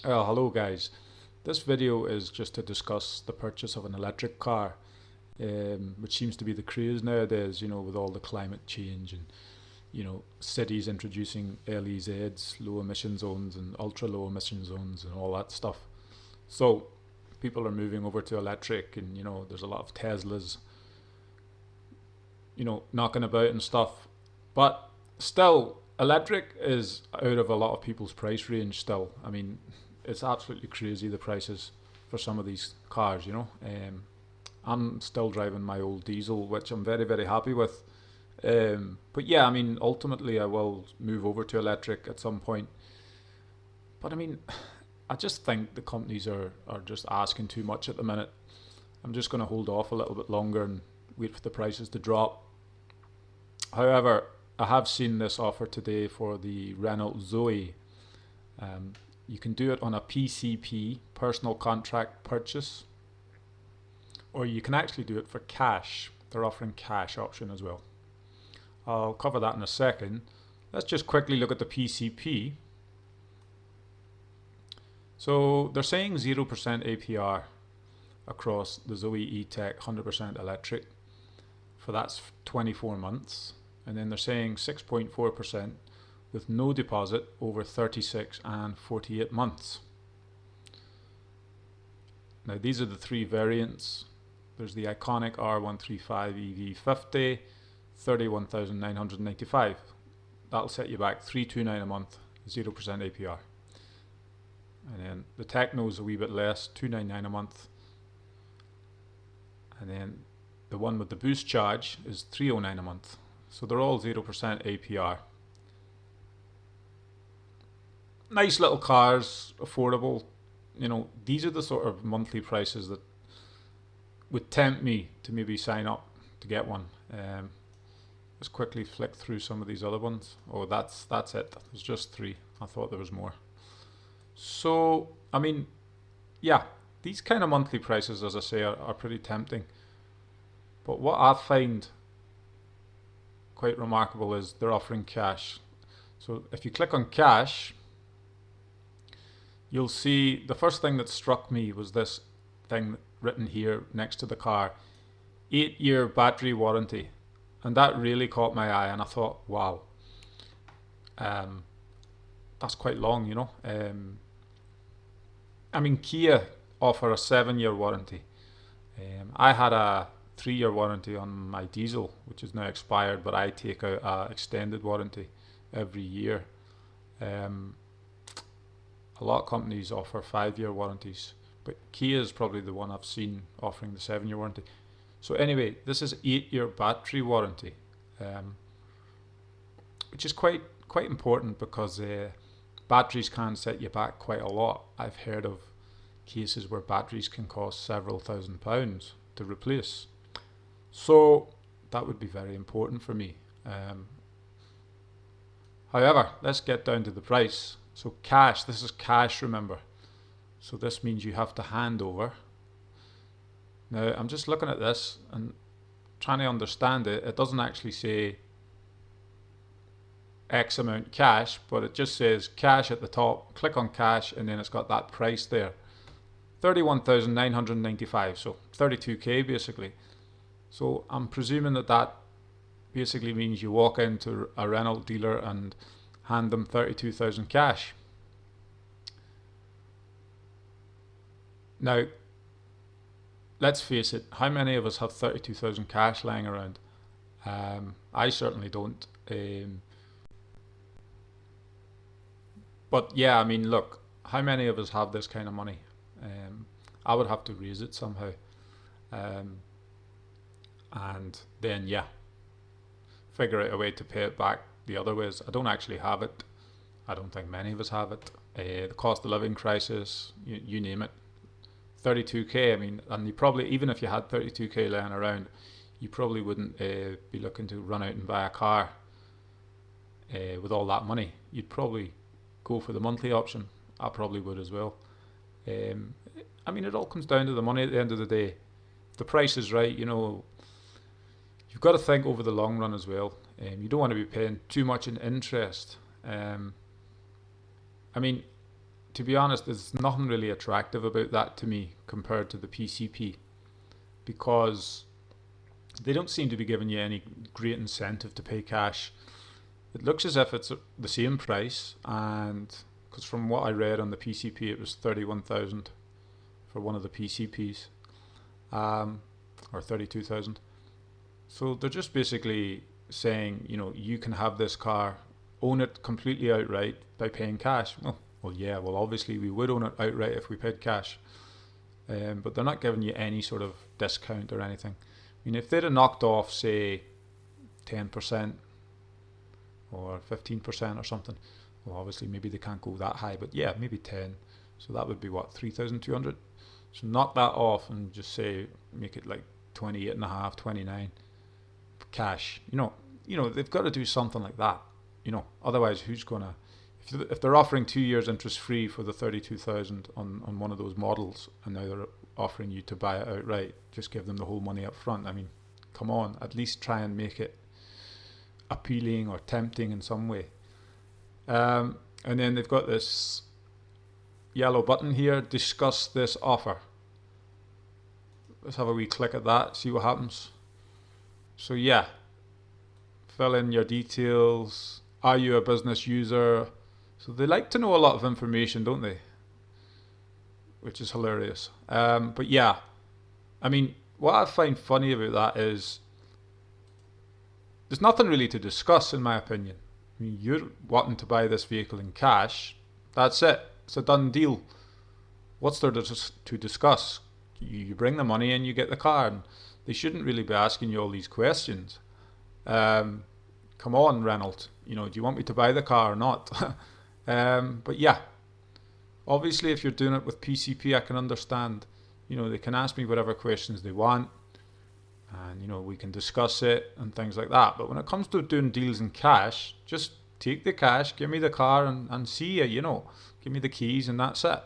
Hello guys. This video is just to discuss the purchase of an electric car, which seems to be the craze nowadays, with all the climate change and, cities introducing LEZs, low emission zones and ultra low emission zones and all that stuff. So people are moving over to electric and, there's a lot of Teslas, knocking about and stuff. But still, electric is out of a lot of people's price range still. I mean, it's absolutely crazy the prices for some of these cars. I'm still driving my old diesel, which I'm very, very happy with. But yeah, I mean, ultimately I will move over to electric at some point. But I mean, I just think the companies are just asking too much at the minute. I'm just going to hold off a little bit longer and wait for the prices to drop. However, I have seen this offer today for the Renault Zoe. You can do it on a PCP, personal contract purchase, or you can actually do it for cash. They're offering cash option as well. I'll cover that in a second. Let's just quickly look at the PCP. So they're saying 0% APR across the Zoe E-Tech 100% electric for that's 24 months. And then they're saying 6.4% with no deposit over 36 and 48 months. Now these are the three variants. There's the iconic R135 EV50, 31,995. That'll set you back 329 a month, 0% APR. And then the Techno's a wee bit less, 299 a month. And then the one with the boost charge is 309 a month. So they're all 0% APR. Nice little cars, affordable. These are the sort of monthly prices that would tempt me to maybe sign up to get one. Let's quickly flick through some of these other ones. Oh, that's it. There's just three. I thought there was more. So, I mean, yeah, these kind of monthly prices, as I say, are pretty tempting. But what I find quite remarkable is they're offering cash. So if you click on cash, you'll see the first thing that struck me was this thing written here next to the car, 8-year battery warranty. And that really caught my eye and I thought, wow, that's quite long. I mean, Kia offer a 7-year warranty. I had a 3-year warranty on my diesel, which is now expired, but I take out a extended warranty every year. A lot of companies offer 5-year warranties, but Kia is probably the one I've seen offering the 7-year warranty. So anyway, this is 8-year battery warranty, which is quite important because batteries can set you back quite a lot. I've heard of cases where batteries can cost several £1,000s to replace. So that would be very important for me. However, let's get down to the price. So cash, this is cash, remember. So this means you have to hand over. Now I'm just looking at this and trying to understand it. It doesn't actually say X amount cash, but it just says cash at the top. Click on cash and then it's got that price there. 31,995, so 32k basically. So I'm presuming that basically means you walk into a Renault dealer and hand them 32,000 cash. Now, let's face it, how many of us have 32,000 cash lying around? I certainly don't. But yeah, I mean, look, how many of us have this kind of money? I would have to raise it somehow. And then, yeah, figure out a way to pay it back the other ways. I don't actually have it. I don't think many of us have it. The cost of living crisis, you name it. 32k, I mean, and you probably, even if you had 32k laying around, you probably wouldn't be looking to run out and buy a car with all that money. You'd probably go for the monthly option. I probably would as well. I mean, it all comes down to the money at the end of the day. If the price is right, you've got to think over the long run as well. You don't want to be paying too much in interest. I mean, to be honest, there's nothing really attractive about that to me compared to the PCP, because they don't seem to be giving you any great incentive to pay cash. It looks as if it's the same price, and because from what I read on the PCP, it was 31,000 for one of the PCPs, or 32,000. So they're just basically saying, you can have this car, own it completely outright by paying cash. Well, yeah, well, obviously we would own it outright if we paid cash, but they're not giving you any sort of discount or anything. I mean, if they'd have knocked off, say, 10% or 15% or something, well, obviously maybe they can't go that high, but yeah, maybe 10. So that would be what, 3,200? So knock that off and just say, make it like 28.5, 29 cash. They've got to do something like that. Otherwise, who's gonna? If they're offering 2 years interest free for the 32,000 on one of those models, and now they're offering you to buy it outright, just give them the whole money up front. I mean, come on, at least try and make it appealing or tempting in some way. And then they've got this yellow button here, discuss this offer. Let's have a wee click at that, see what happens. So yeah, fill in your details. Are you a business user? So they like to know a lot of information, don't they? Which is hilarious. But yeah, I mean, what I find funny about that is there's nothing really to discuss, in my opinion. I mean, you're wanting to buy this vehicle in cash. That's it. It's a done deal. What's there to discuss? You bring the money in, you get the car. And they shouldn't really be asking you all these questions. Come on, Renault. Do you want me to buy the car or not? But yeah, obviously if you're doing it with PCP, I can understand. They can ask me whatever questions they want, and we can discuss it and things like that. But when it comes to doing deals in cash, just take the cash, give me the car, and see ya. Give me the keys, and that's it.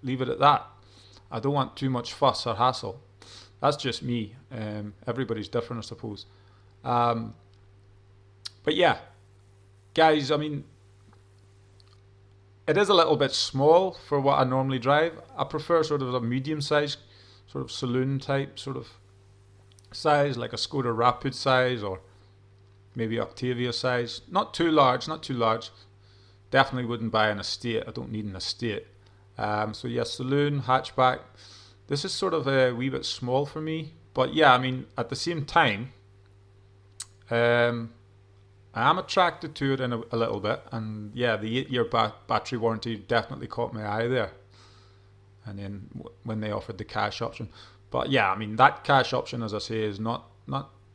Leave it at that. I don't want too much fuss or hassle. That's just me. Everybody's different, I suppose. But yeah, guys, I mean, it is a little bit small for what I normally drive. I prefer sort of a medium-sized, sort of saloon type sort of size, like a Skoda Rapid size, or maybe Octavia size. Not too large. Definitely wouldn't buy an estate. I don't need an estate. So yeah, saloon, hatchback. This is sort of a wee bit small for me. But yeah, I mean, at the same time, I am attracted to it in a little bit. And yeah, the 8-year battery warranty definitely caught my eye there. And then when they offered the cash option. But yeah, I mean, that cash option, as I say, is not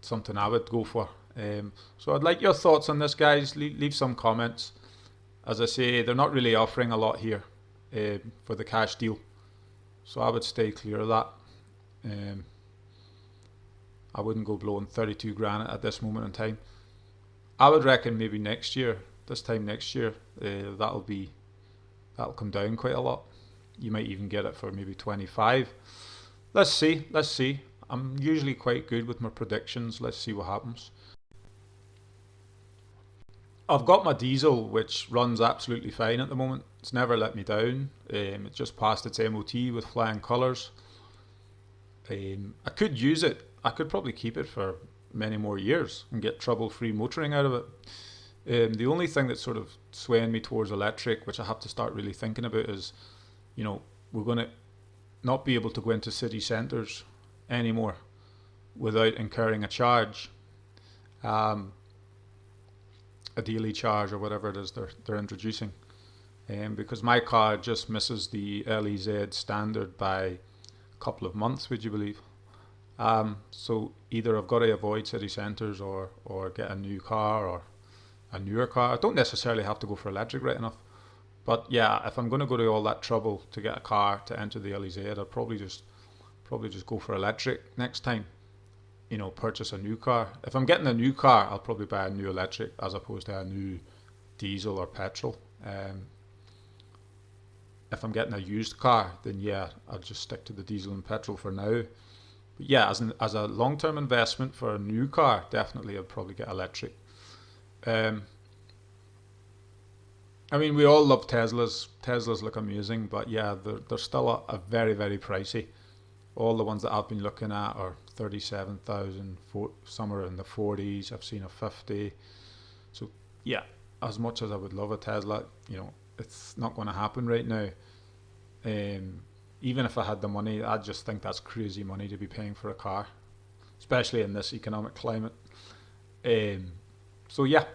something I would go for. So I'd like your thoughts on this, guys. Leave some comments. As I say, they're not really offering a lot here for the cash deal. So I would stay clear of that. I wouldn't go blowing 32 grand at this moment in time. I would reckon maybe this time next year, that'll come down quite a lot. You might even get it for maybe 25. Let's see. I'm usually quite good with my predictions. Let's see what happens. I've got my diesel, which runs absolutely fine at the moment. It's never let me down. It just passed its MOT with flying colours. I could use it. I could probably keep it for many more years and get trouble-free motoring out of it. The only thing that's sort of swaying me towards electric, which I have to start really thinking about, is, we're going to not be able to go into city centres anymore without incurring a charge. A daily charge or whatever it is they're introducing, because my car just misses the LEZ standard by a couple of months, would you believe? So either I've got to avoid city centres or get a new car or a newer car. I don't necessarily have to go for electric, right enough, but yeah, if I'm going to go to all that trouble to get a car to enter the LEZ, I'd probably just go for electric next time. Purchase a new car. If I'm getting a new car, I'll probably buy a new electric as opposed to a new diesel or petrol. If I'm getting a used car, then yeah, I'll just stick to the diesel and petrol for now. But yeah, as a long-term investment for a new car, definitely I'd probably get electric. I mean, we all love Teslas. Teslas look amazing, but yeah, they're still a very, very pricey. All the ones that I've been looking at are 37,000. Some are in the 40s. I've seen a 50. So yeah, as much as I would love a Tesla, it's not going to happen right now. Even if I had the money, I just think that's crazy money to be paying for a car, especially in this economic climate. Um, so yeah.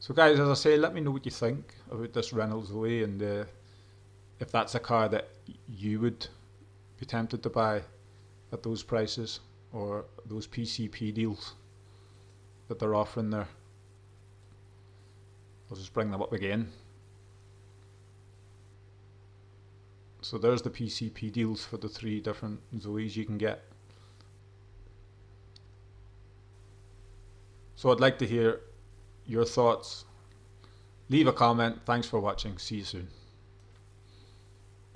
So guys, as I say, let me know what you think about this Renault Zoe, and if that's a car that you would be tempted to buy at those prices, or those PCP deals that they're offering there. I'll just bring them up again. So there's the PCP deals for the 3 different Zoes you can get. So I'd like to hear your thoughts. Leave a comment. Thanks for watching. See you soon.